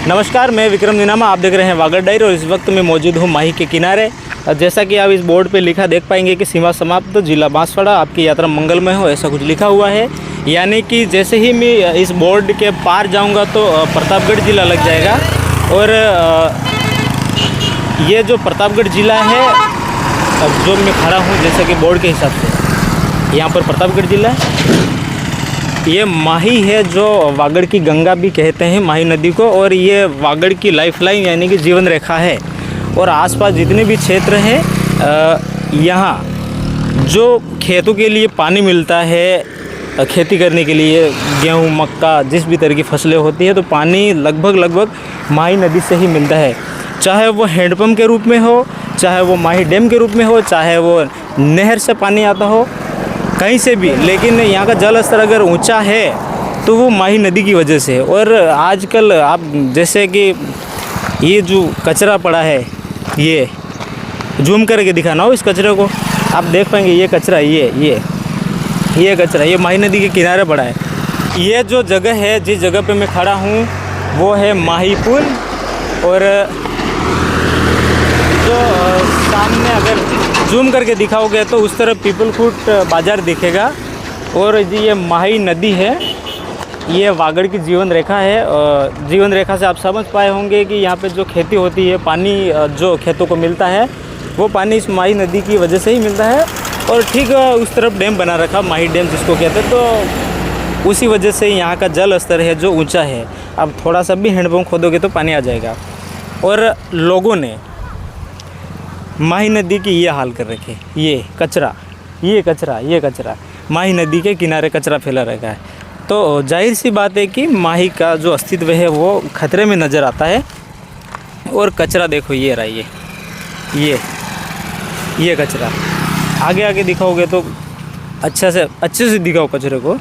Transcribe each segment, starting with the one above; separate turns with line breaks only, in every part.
नमस्कार, मैं विक्रम नीनामा, आप देख रहे हैं वागड़ डायरी और इस वक्त मैं मौजूद हूं माही के किनारे। जैसा कि आप इस बोर्ड पे लिखा देख पाएंगे कि सीमा समाप्त, जिला बांसवाड़ा, आपकी यात्रा मंगलमय हो, ऐसा कुछ लिखा हुआ है। यानी कि जैसे ही मैं इस बोर्ड के पार जाऊंगा तो प्रतापगढ़ ज़िला लग जाएगा। और ये जो प्रतापगढ़ ज़िला है, अब जो मैं खड़ा हूँ जैसे कि बोर्ड के हिसाब से, यहाँ पर प्रतापगढ़ ज़िला है। ये माही है जो वागड़ की गंगा भी कहते हैं माही नदी को, और ये वागड़ की लाइफलाइन यानी कि जीवन रेखा है। और आसपास जितने भी क्षेत्र हैं, यहाँ जो खेतों के लिए पानी मिलता है, खेती करने के लिए गेहूँ, मक्का, जिस भी तरह की फसलें होती है, तो पानी लगभग माही नदी से ही मिलता है। चाहे वो हैंडपम्प के रूप में हो, चाहे वो माही डैम के रूप में हो, चाहे वो नहर से पानी आता हो, कहीं से भी। लेकिन यहाँ का जल स्तर अगर ऊंचा है तो वो माही नदी की वजह से। और आजकल आप जैसे कि ये जो कचरा पड़ा है, ये जूम करके दिखाना हो इस कचरे को, आप देख पाएंगे ये कचरा, ये कचरा ये माही नदी के किनारे पड़ा है। ये जो जगह है, जिस जगह पे मैं खड़ा हूँ, वो है माही पुल। और जो सामने अगर जूम करके दिखाओगे तो उस तरफ पीपल फूट बाज़ार दिखेगा। और ये माही नदी है, ये वागड़ की जीवन रेखा है। जीवन रेखा से आप समझ पाए होंगे कि यहाँ पे जो खेती होती है, पानी जो खेतों को मिलता है, वो पानी इस माही नदी की वजह से ही मिलता है। और ठीक उस तरफ डैम बना रखा, माही डैम जिसको कहते हैं, तो उसी वजह से यहाँ का जल स्तर है जो ऊँचा है। अब थोड़ा सा भी हैंडपम्प खोदोगे तो पानी आ जाएगा। और लोगों ने माही नदी की ये हाल कर रखे, ये कचरा माही नदी के किनारे कचरा फैला रखा है। तो जाहिर सी बात है कि माही का जो अस्तित्व है वो खतरे में नज़र आता है। और कचरा देखो, ये रहा, ये कचरा आगे दिखाओगे तो अच्छे से दिखाओ कचरे को,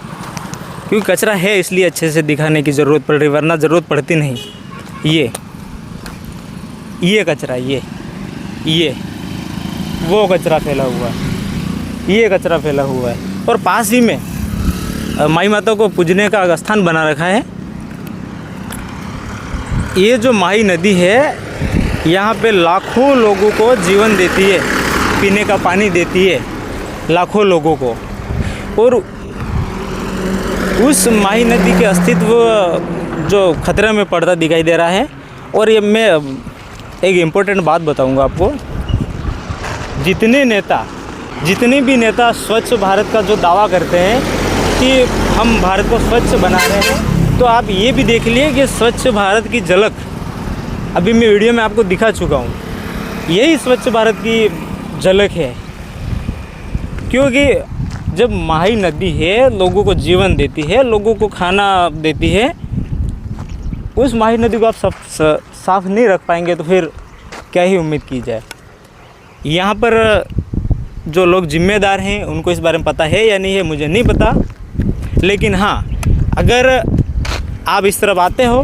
क्योंकि कचरा है इसलिए अच्छे से दिखाने की ज़रूरत पड़ रही, वरना ज़रूरत पड़ती नहीं। ये कचरा, ये वो कचरा फैला हुआ है, ये कचरा फैला हुआ है। और पास ही में माई माता को पूजने का स्थान बना रखा है। ये जो माही नदी है, यहाँ पे लाखों लोगों को जीवन देती है, पीने का पानी देती है लाखों लोगों को। और उस माही नदी के अस्तित्व जो खतरे में पड़ता दिखाई दे रहा है। और ये मैं एक इम्पोर्टेंट बात बताऊंगा आपको, जितने भी नेता स्वच्छ भारत का जो दावा करते हैं कि हम भारत को स्वच्छ बना रहे हैं, तो आप ये भी देख लिए कि स्वच्छ भारत की झलक अभी मैं वीडियो में आपको दिखा चुका हूँ। यही स्वच्छ भारत की झलक है, क्योंकि जब माही नदी है, लोगों को जीवन देती है, लोगों को खाना देती है, उस माही नदी को आप साफ नहीं रख पाएंगे तो फिर क्या ही उम्मीद की जाए। यहाँ पर जो लोग जिम्मेदार हैं उनको इस बारे में पता है या नहीं है मुझे नहीं पता, लेकिन हाँ, अगर आप इस तरफ आते हो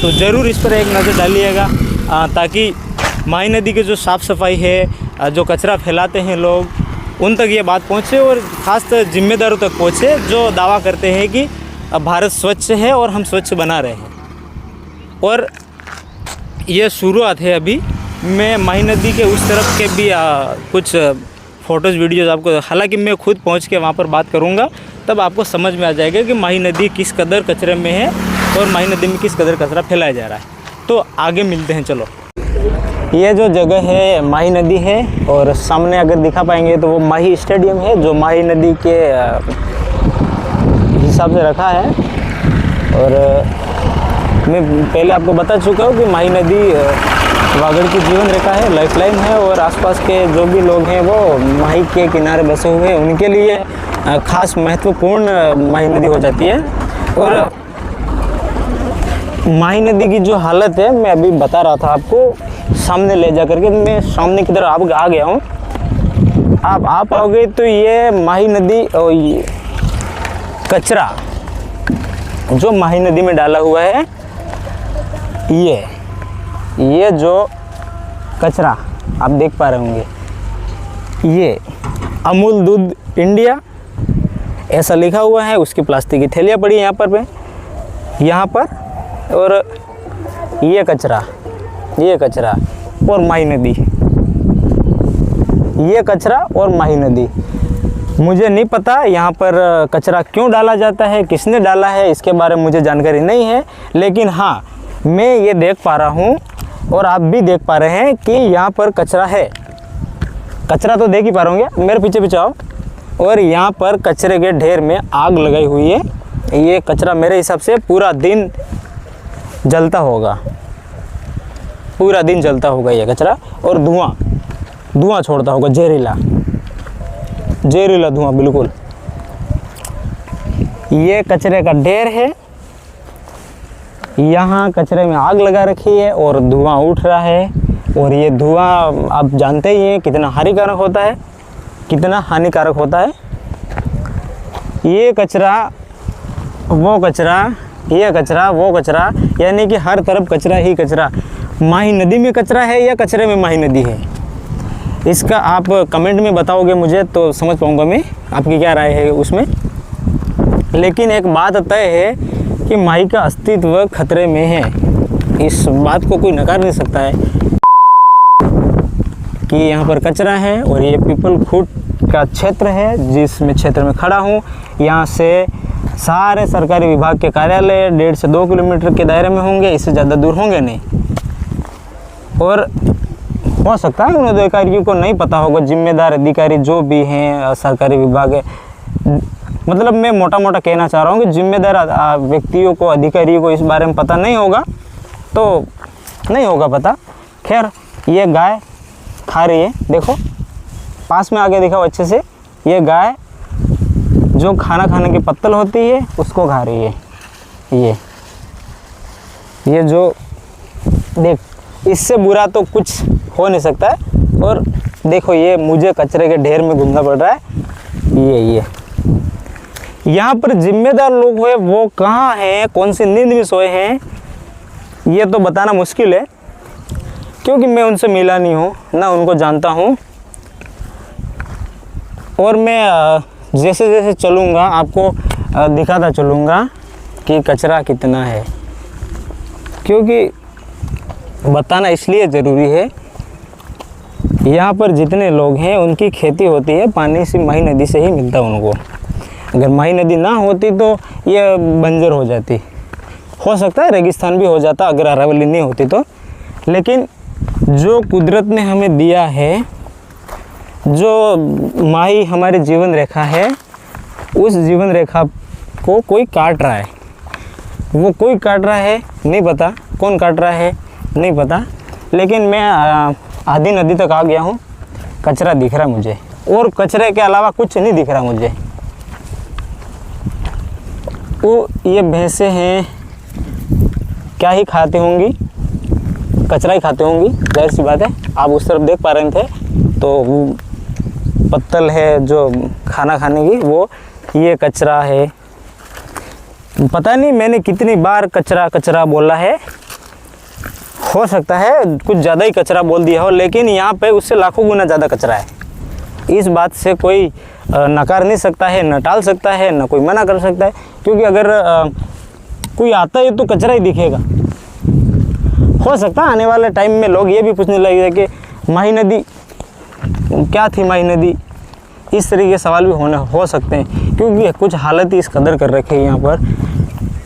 तो ज़रूर इस पर एक नज़र डालिएगा, ताकि माही नदी की जो साफ़ सफाई है, जो कचरा फैलाते हैं लोग, उन तक ये बात पहुँचे और ख़ासकर जिम्मेदारों तक पहुँचे जो दावा करते हैं कि भारत स्वच्छ है और हम स्वच्छ बना रहे हैं। और ये शुरुआत है। अभी मैं माही नदी के उस तरफ के भी कुछ फ़ोटोज़ वीडियोज़ आपको, हालांकि मैं खुद पहुंच के वहाँ पर बात करूँगा, तब आपको समझ में आ जाएगा कि माही नदी किस कदर कचरे में है और माही नदी में किस कदर कचरा फैलाया जा रहा है। तो आगे मिलते हैं, चलो। ये जो जगह है माही नदी है, और सामने अगर दिखा पाएंगे तो वो माही स्टेडियम है, जो माही नदी के हिसाब से रखा है। और मैं पहले आपको बता चुका हूँ कि माही नदी वागड़ की जीवन रेखा है, लाइफलाइन है। और आसपास के जो भी लोग हैं वो माही के किनारे बसे हुए हैं, उनके लिए खास महत्वपूर्ण माही नदी हो जाती है। और माही नदी की जो हालत है, मैं अभी बता रहा था आपको, सामने ले जा करके मैं सामने की तरफ आ गया हूँ। आप आ पाओगे तो ये माही नदी और ये कचरा जो माही नदी में डाला हुआ है, ये जो कचरा आप देख पा रहे होंगे, ये अमूल दूध इंडिया ऐसा लिखा हुआ है। उसकी प्लास्टिक की थैलियाँ पड़ी हैं यहाँ पर। और ये कचरा और माही नदी, ये कचरा और माही नदी। मुझे नहीं पता यहाँ पर कचरा क्यों डाला जाता है, किसने डाला है, इसके बारे में मुझे जानकारी नहीं है। लेकिन हाँ, मैं ये देख पा रहा हूँ और आप भी देख पा रहे हैं कि यहाँ पर कचरा है। कचरा तो देख ही पा रहे होंगे, मेरे पीछे पीछे आओ। और यहाँ पर कचरे के ढेर में आग लगाई हुई है। ये कचरा मेरे हिसाब से पूरा दिन जलता होगा, पूरा दिन जलता होगा ये कचरा। और धुआं छोड़ता होगा, जहरीला धुआं बिल्कुल। ये कचरे का ढेर है, यहाँ कचरे में आग लगा रखी है और धुआं उठ रहा है। और ये धुआं आप जानते ही हैं कितना हानिकारक होता है, ये कचरा वो कचरा, ये कचरा वो कचरा, यानी कि हर तरफ कचरा ही कचरा। माही नदी में कचरा है या कचरे में माही नदी है, इसका आप कमेंट में बताओगे मुझे तो समझ पाऊँगा मैं आपकी क्या राय है उसमें। लेकिन एक बात तय है कि माही का अस्तित्व खतरे में है, इस बात को कोई नकार नहीं सकता है कि यहाँ पर कचरा है। और ये पीपल खूट का क्षेत्र है जिसमें क्षेत्र में खड़ा हूँ। यहाँ से सारे सरकारी विभाग के कार्यालय 1.5 से 2 किलोमीटर के दायरे में होंगे, इससे ज़्यादा दूर होंगे नहीं। और हो सकता है उन अधिकारियों को नहीं पता होगा, जिम्मेदार अधिकारी जो भी हैं सरकारी विभाग है, मतलब मैं मोटा कहना चाह रहा हूँ कि जिम्मेदार व्यक्तियों को, अधिकारियों को इस बारे में पता नहीं होगा तो नहीं होगा पता। खैर, ये गाय खा रही है, देखो पास में आगे दिखाओ अच्छे से। ये गाय जो खाना खाने की पत्तल होती है उसको खा रही है। ये जो देख, इससे बुरा तो कुछ हो नहीं सकता है। और देखो ये मुझे कचरे के ढेर में घूमना पड़ रहा है। ये यहाँ पर जिम्मेदार लोग हुए वो कहाँ हैं, कौन सी नींद में सोए हैं, ये तो बताना मुश्किल है क्योंकि मैं उनसे मिला नहीं हूँ, ना उनको जानता हूँ। और मैं जैसे जैसे चलूँगा आपको दिखाता चलूँगा कि कचरा कितना है, क्योंकि बताना इसलिए ज़रूरी है। यहाँ पर जितने लोग हैं उनकी खेती होती है पानी से, माही नदी से ही मिलता है उनको। अगर माही नदी ना होती तो ये बंजर हो जाती, हो सकता है रेगिस्तान भी हो जाता अगर अरावली नहीं होती तो। लेकिन जो कुदरत ने हमें दिया है, जो माही हमारी जीवन रेखा है, उस जीवन रेखा को कोई काट रहा है। वो कोई काट रहा है नहीं पता, कौन काट रहा है नहीं पता। लेकिन मैं आधी नदी तक आ गया हूँ, कचरा दिख रहा है मुझे, और कचरे के अलावा कुछ नहीं दिख रहा मुझे। वो ये भैंसें हैं, क्या ही खाते होंगी, कचरा ही खाते होंगी, जाहिर सी बात है। आप उस तरफ देख पा रहे थे तो पत्तल है जो खाना खाने की, वो ये कचरा है। पता नहीं मैंने कितनी बार कचरा कचरा बोला है, हो सकता है कुछ ज़्यादा ही कचरा बोल दिया हो, लेकिन यहाँ पे उससे लाखों गुना ज़्यादा कचरा है। इस बात से कोई नकार नहीं सकता है, न टाल सकता है, न कोई मना कर सकता है। क्योंकि अगर कोई आता है तो कचरा ही दिखेगा। हो सकता है आने वाले टाइम में लोग ये भी पूछने लगे कि माही नदी क्या थी, माही नदी, इस तरह के सवाल भी हो सकते हैं। क्योंकि कुछ हालत ही इस कदर कर रखे हैं, यहाँ पर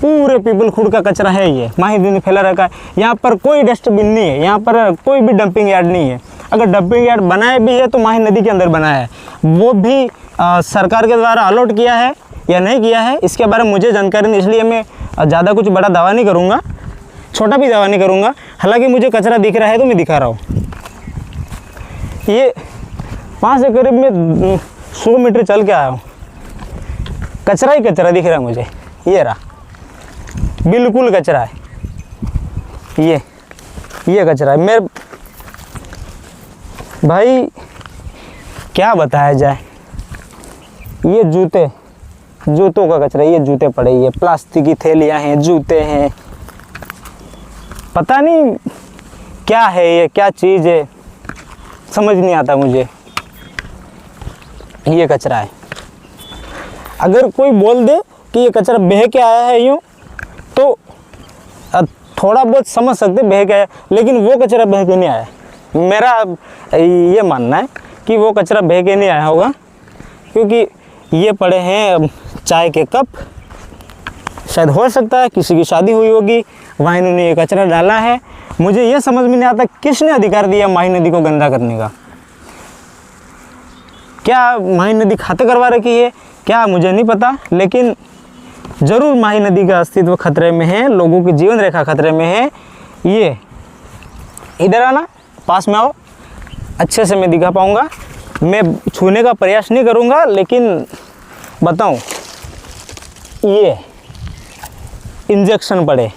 पूरे पीपल खुड का कचरा है, ये माही नदी में फैला रखा है। यहाँ पर कोई डस्टबिन नहीं है, यहाँ पर कोई भी डंपिंग यार्ड नहीं है। अगर डंपिंग यार्ड बनाया भी है तो माही नदी के अंदर बनाया है, वो भी सरकार के द्वारा अलॉट किया है या नहीं किया है, इसके बारे में मुझे जानकारी नहीं। इसलिए मैं ज़्यादा कुछ बड़ा दावा नहीं करूँगा, छोटा भी दावा नहीं करूँगा। हालांकि मुझे कचरा दिख रहा है तो मैं दिखा रहा हूँ। ये 5 से करीब में 100 मीटर चल के आया हूँ, कचरा ही कचरा दिख रहा है मुझे। ये रहा, बिल्कुल कचरा है, ये कचरा है। मेरे भाई क्या बताया जाए, ये जूतों का कचरा, ये जूते पड़े, ये प्लास्टिक की थैलियाँ हैं, जूते हैं, पता नहीं क्या है ये, क्या चीज़ है, समझ नहीं आता मुझे। ये कचरा है। अगर कोई बोल दे कि ये कचरा बह के आया है यूँ, तो थोड़ा बहुत समझ सकते बह गया, लेकिन वो कचरा बह के नहीं आया। मेरा ये मानना है कि वो कचरा बह के नहीं आया होगा, क्योंकि ये पड़े हैं चाय के कप। शायद हो सकता है किसी की शादी हुई होगी, वहाँ इन्होंने ये कचरा डाला है। मुझे ये समझ में नहीं आता किसने अधिकार दिया माही नदी को गंदा करने का। क्या माही नदी खाते करवा रखी है क्या, मुझे नहीं पता, लेकिन ज़रूर माही नदी का अस्तित्व खतरे में है, लोगों की जीवन रेखा खतरे में है। ये इधर आना, पास में आओ, अच्छे से मैं दिखा पाऊँगा। मैं छूने का प्रयास नहीं करूँगा, लेकिन बताऊँ, ये इंजेक्शन पड़े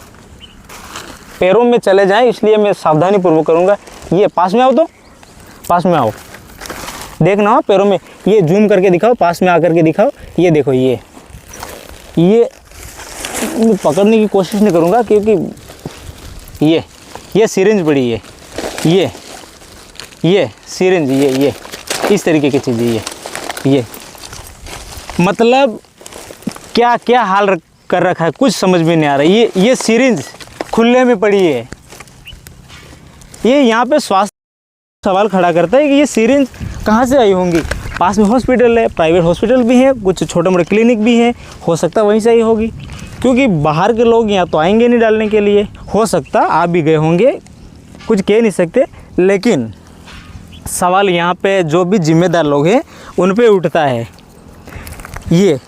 पैरों में चले जाएं, इसलिए मैं सावधानी पूर्वक करूँगा। ये पास में आओ, तो पास में आओ, देखना हो पैरों में। ये जूम करके दिखाओ, पास में आकर के दिखाओ। ये देखो, ये पकड़ने की कोशिश नहीं करूँगा, क्योंकि ये सिरिंज पड़ी है, ये सिरिंज, ये इस तरीके की चीज़ है। ये मतलब क्या क्या हाल कर रखा है, कुछ समझ में नहीं आ रहा। ये सिरिंज खुले में पड़ी है। ये यहाँ पे स्वास्थ्य सवाल खड़ा करता है कि ये सिरिंज कहाँ से आई होंगी। पास में हॉस्पिटल है, प्राइवेट हॉस्पिटल भी है, कुछ छोटे मोटे क्लिनिक भी हैं, हो सकता है वहीं से आई होगी, क्योंकि बाहर के लोग यहाँ तो आएंगे नहीं डालने के लिए। हो सकता आ भी गए होंगे, कुछ कह नहीं सकते, लेकिन सवाल यहाँ पे जो भी जिम्मेदार लोग हैं उन पे उठता है। ये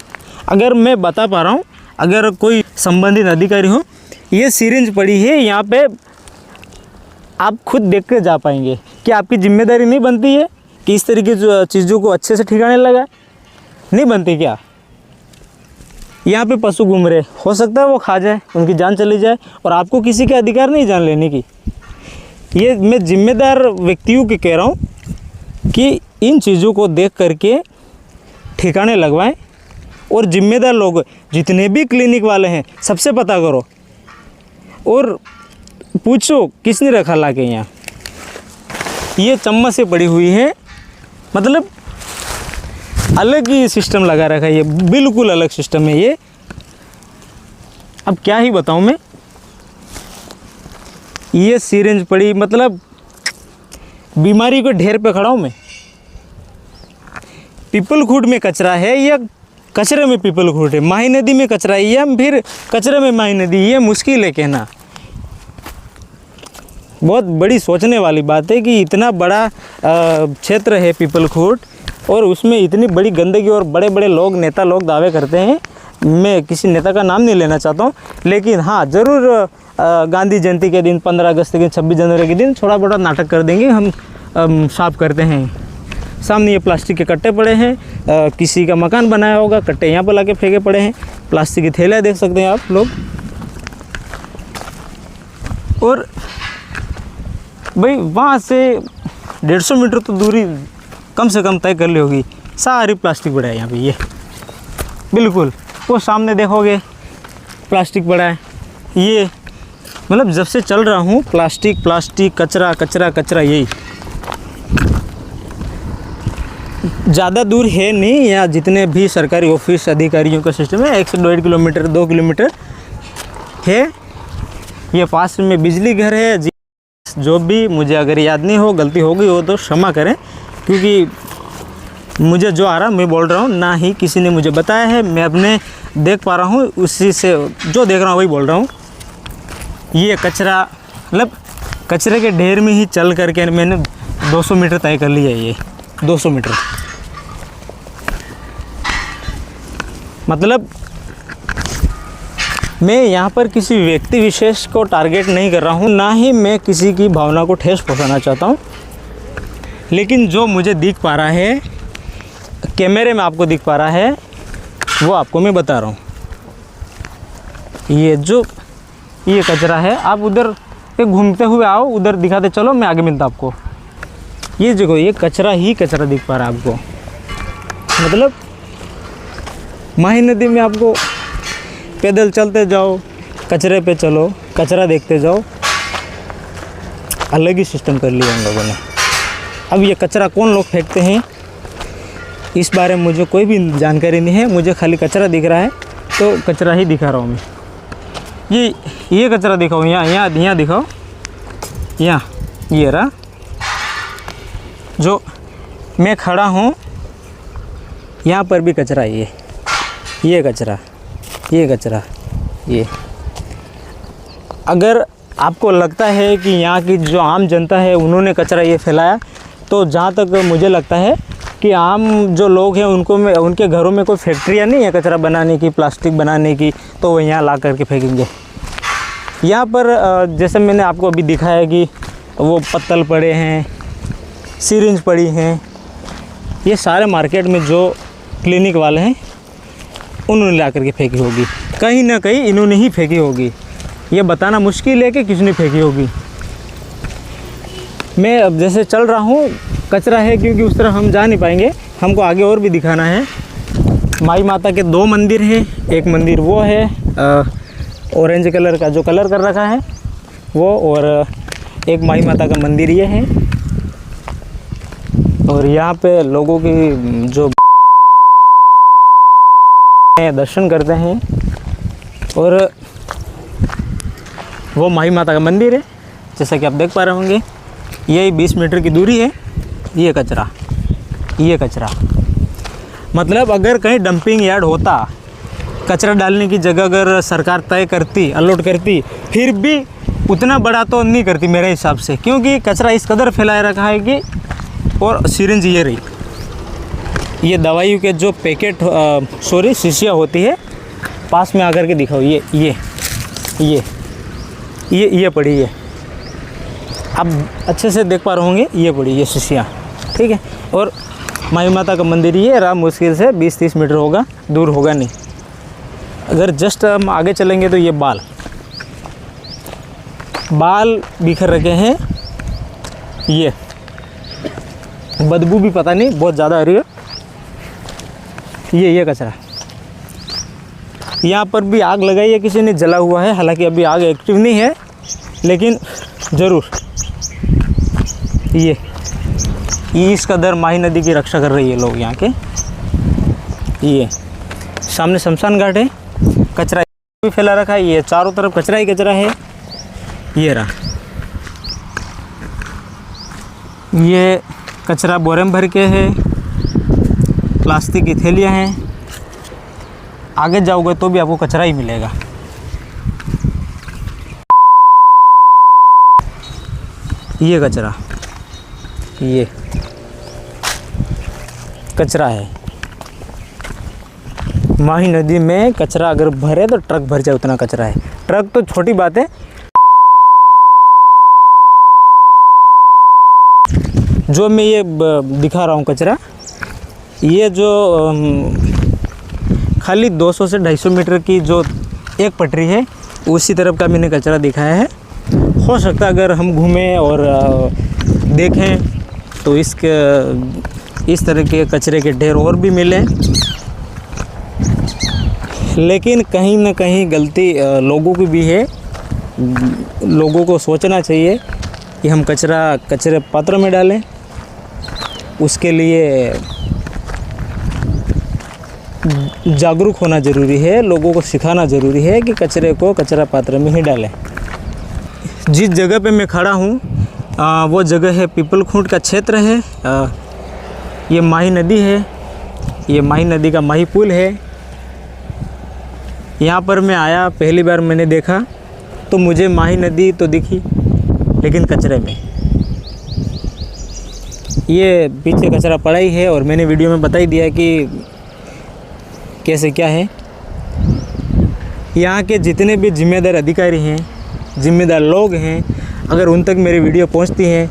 अगर मैं बता पा रहा हूँ, अगर कोई संबंधित अधिकारी हो, ये सिरिंज पड़ी है यहाँ पे, आप खुद देख के जा पाएंगे। कि आपकी जिम्मेदारी नहीं बनती है कि इस तरीके की चीज़ों को अच्छे से ठिकाने लगा, नहीं बनती क्या? यहाँ पे पशु घूम रहे, हो सकता है वो खा जाए, उनकी जान चली जाए, और आपको किसी के अधिकार नहीं जान लेने की। ये मैं जिम्मेदार व्यक्तियों के कह रहा हूँ कि इन चीज़ों को देख करके ठिकाने लगवाएं, और जिम्मेदार लोग जितने भी क्लिनिक वाले हैं सबसे पता करो और पूछो किसने रखा ला के यहाँ। ये चम्मच से पड़ी हुई है, मतलब अलग ही सिस्टम लगा रखा है, ये बिल्कुल अलग सिस्टम है ये। अब क्या ही बताऊँ मैं। ये सिरिंज पड़ी, मतलब बीमारी के ढेर पे खड़ा हूँ मैं। पीपल खूट में कचरा है या कचरे में पीपल खूट है, माही नदी में कचरा है या फिर कचरे में माही नदी, ये मुश्किल है कहना। बहुत बड़ी सोचने वाली बात है कि इतना बड़ा क्षेत्र है पीपल खूट, और उसमें इतनी बड़ी गंदगी, और बड़े बड़े लोग, नेता लोग दावे करते हैं। मैं किसी नेता का नाम नहीं लेना चाहता हूँ, लेकिन हाँ ज़रूर गांधी जयंती के दिन, 15 अगस्त के दिन, 26 जनवरी के दिन थोड़ा बड़ा नाटक कर देंगे हम। साफ करते हैं, सामने ये प्लास्टिक के कट्टे पड़े हैं, किसी का मकान बनाया होगा, कट्टे यहाँ पर ला के फेंके पड़े हैं, प्लास्टिक की थैलियाँ देख सकते हैं आप लोग। और भाई वहाँ से 150 मीटर तो दूरी कम से कम तय कर ली होगी, सारी प्लास्टिक पड़ा है यहाँ पे। ये बिल्कुल वो सामने देखोगे प्लास्टिक पड़ा है। ये मतलब जब से चल रहा हूँ प्लास्टिक प्लास्टिक, कचरा कचरा कचरा, यही। ज़्यादा दूर है नहीं, या जितने भी सरकारी ऑफिस अधिकारियों का सिस्टम है 1 से 1.5 किलोमीटर 2 किलोमीटर है। ये पास में बिजली घर है। जो भी, मुझे अगर याद नहीं हो, गलती हो गई हो तो क्षमा करें, क्योंकि मुझे जो आ रहा मैं बोल रहा हूँ, ना ही किसी ने मुझे बताया है, मैं अपने देख पा रहा हूँ, उसी से जो देख रहा हूँ वही बोल रहा हूँ। ये कचरा, मतलब कचरे के ढेर में ही चल करके मैंने 200 मीटर तय कर लिया। ये 200 मीटर, मतलब मैं यहाँ पर किसी व्यक्ति विशेष को टारगेट नहीं कर रहा हूँ, ना ही मैं किसी की भावना को ठेस पहुँचाना चाहता हूँ, लेकिन जो मुझे दिख पा रहा है, कैमरे में आपको दिख पा रहा है, वो आपको मैं बता रहा हूँ। ये कचरा है, आप उधर घूमते हुए आओ, उधर दिखाते चलो, मैं आगे मिलता आपको। ये देखो, ये कचरा ही कचरा दिख पा रहा है आपको, मतलब माही नदी में आपको पैदल चलते जाओ, कचरे पे चलो, कचरा देखते जाओ, अलग ही सिस्टम कर लिया उन लोगों ने। अब ये कचरा कौन लोग फेंकते हैं इस बारे में मुझे कोई भी जानकारी नहीं है, मुझे खाली कचरा दिख रहा है तो कचरा ही दिखा रहा हूँ मैं। ये कचरा दिखाओ, यहाँ दिखाओ, यहाँ ये रहा जो मैं खड़ा हूँ, यहाँ पर भी कचरा है, ये कचरा, ये। अगर आपको लगता है कि यहाँ की जो आम जनता है उन्होंने कचरा ये फैलाया, तो जहाँ तक मुझे लगता है कि आम जो लोग हैं उनके घरों में कोई फैक्ट्रियाँ नहीं है कचरा बनाने की, प्लास्टिक बनाने की, तो वो यहाँ ला करके फेंकेंगे। यहाँ पर जैसे मैंने आपको अभी दिखाया कि वो पत्तल पड़े हैं, सिरिंज पड़ी हैं, ये सारे मार्केट में जो क्लिनिक वाले हैं उन्होंने ला करके फेंकी होगी, कहीं ना कहीं इन्होंने ही फेंकी होगी। ये बताना मुश्किल है कि किसने फेंकी होगी। मैं अब जैसे चल रहा हूँ, कचरा है क्योंकि उस तरह हम जा नहीं पाएंगे, हमको आगे और भी दिखाना है। माई माता के 2 मंदिर हैं, एक मंदिर वो है ऑरेंज कलर का जो कलर कर रखा है वो, और एक माई माता का मंदिर ये है। और यहाँ पे लोगों की जो दर्शन करते हैं, और वो माई माता का मंदिर है जैसा कि आप देख पा रहे होंगे। यही 20 मीटर की दूरी है। ये कचरा मतलब अगर कहीं डंपिंग यार्ड होता, कचरा डालने की जगह अगर सरकार तय करती, अलॉट करती, फिर भी उतना बड़ा तो नहीं करती मेरे हिसाब से, क्योंकि कचरा इस कदर फैलाए रखा है कि। और सिरिंज ये रही, ये दवाइयों के जो पैकेट शीशियाँ होती है, पास में आकर के दिखाओ, ये पड़ी है, आप अच्छे से देख पा रहे होंगे, ये पड़ी ये शीशियाँ, ठीक है। और माई माता का मंदिर ये रहा, मुश्किल से 20-30 मीटर होगा, दूर होगा नहीं। अगर जस्ट हम आगे चलेंगे तो ये बाल बिखर रखे हैं, ये बदबू भी पता नहीं बहुत ज़्यादा आ रही है। ये कचरा, यहाँ पर भी आग लगाई है किसी ने, जला हुआ है, हालांकि अभी आग एक्टिव नहीं है, लेकिन ज़रूर ये इस कदर माही नदी की रक्षा कर रही है लोग यहाँ के। ये सामने शमशान घाट है, कचरा भी फैला रखा है, ये चारों तरफ कचरा ही कचरा है। ये रहा, ये कचरा बोरे में भर के है, प्लास्टिक की थैलियाँ हैं, आगे जाओगे तो भी आपको कचरा ही मिलेगा। ये कचरा है। माही नदी में कचरा अगर भरे तो ट्रक भर जाए, उतना कचरा है। ट्रक तो छोटी बात है, जो मैं ये दिखा रहा हूँ कचरा, ये जो खाली 200 से 250 मीटर की जो एक पटरी है, उसी तरफ का मैंने कचरा दिखाया है। हो सकता है अगर हम घूमें और देखें तो इस तरह के कचरे के ढेर और भी मिले, लेकिन कहीं ना कहीं गलती लोगों की भी है। लोगों को सोचना चाहिए कि हम कचरे पात्र में डालें, उसके लिए जागरूक होना ज़रूरी है, लोगों को सिखाना ज़रूरी है कि कचरे को कचरा पात्र में ही डालें। जिस जगह पे मैं खड़ा हूँ वो जगह है पीपलखूंट का क्षेत्र है। ये माही नदी है, ये माही नदी का माही पुल है। यहाँ पर मैं आया, पहली बार मैंने देखा तो मुझे माही नदी तो दिखी, लेकिन कचरे में। ये पीछे कचरा पड़ा ही है और मैंने वीडियो में बता ही दिया कि कैसे क्या है। यहाँ के जितने भी जिम्मेदार अधिकारी हैं, जिम्मेदार लोग हैं, अगर उन तक मेरी वीडियो पहुँचती है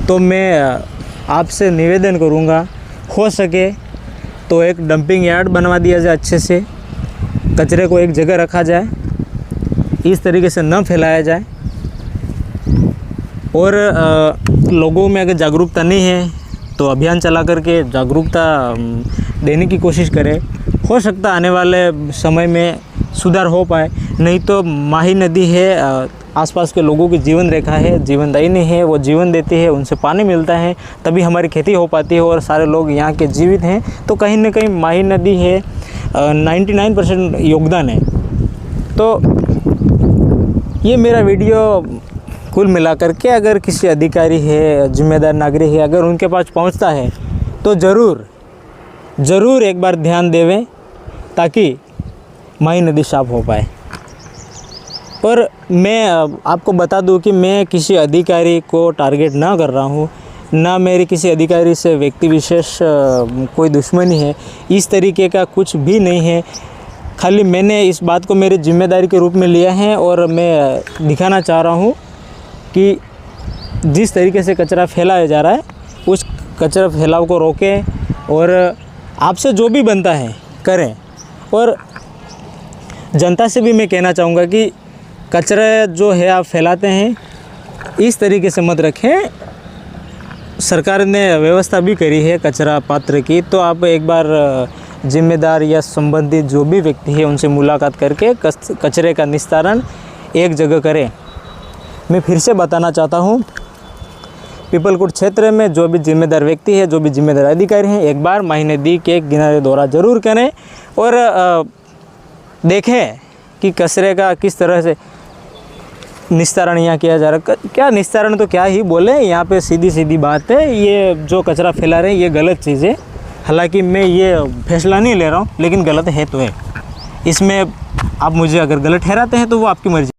तो मैं आपसे निवेदन करूँगा, हो सके तो एक डंपिंग यार्ड बनवा दिया जाए, अच्छे से कचरे को एक जगह रखा जाए, इस तरीके से न फैलाया जाए। और लोगों में अगर जागरूकता नहीं है तो अभियान चला करके जागरूकता देने की कोशिश करें। हो सकता आने वाले समय में सुधार हो पाए, नहीं तो माही नदी है, आसपास के लोगों की जीवन रेखा है, जीवनदायिनी है, वो जीवन देती है, उनसे पानी मिलता है, तभी हमारी खेती हो पाती है और सारे लोग यहाँ के जीवित हैं। तो कहीं ना कहीं माही नदी है 99% योगदान है। तो ये मेरा वीडियो कुल मिलाकर के अगर किसी अधिकारी है, जिम्मेदार नागरिक है, अगर उनके पास पहुंचता है तो ज़रूर एक बार ध्यान देवें ताकि माही नदी साफ हो पाए। और मैं आपको बता दूं कि मैं किसी अधिकारी को टारगेट ना कर रहा हूं, ना मेरी किसी अधिकारी से व्यक्ति विशेष कोई दुश्मनी है, इस तरीके का कुछ भी नहीं है। खाली मैंने इस बात को मेरी जिम्मेदारी के रूप में लिया है और मैं दिखाना चाह रहा हूँ कि जिस तरीके से कचरा फैलाया जा रहा है उस कचरा फैलाव को रोकें और आपसे जो भी बनता है करें। और जनता से भी मैं कहना चाहूँगा कि कचरा जो है आप फैलाते हैं इस तरीके से मत रखें। सरकार ने व्यवस्था भी करी है कचरा पात्र की, तो आप एक बार जिम्मेदार या संबंधित जो भी व्यक्ति है उनसे मुलाकात करके कचरे का निस्तारण एक जगह करें। मैं फिर से बताना चाहता हूँ, पीपलकोट क्षेत्र में जो भी जिम्मेदार व्यक्ति है, जो भी जिम्मेदार अधिकारी हैं, एक बार माही नदी के किनारे दौरा ज़रूर करें और देखें कि कचरे का किस तरह से निस्तारण यहाँ किया जा रहा है। क्या निस्तारण तो क्या ही बोले, यहाँ पे सीधी बात है, ये जो कचरा फैला रहे हैं ये गलत चीज़ है। हालांकि मैं ये फैसला नहीं ले रहा हूँ, लेकिन गलत है तो है। इसमें आप मुझे अगर गलत ठहराते हैं तो वो आपकी मर्ज़ी।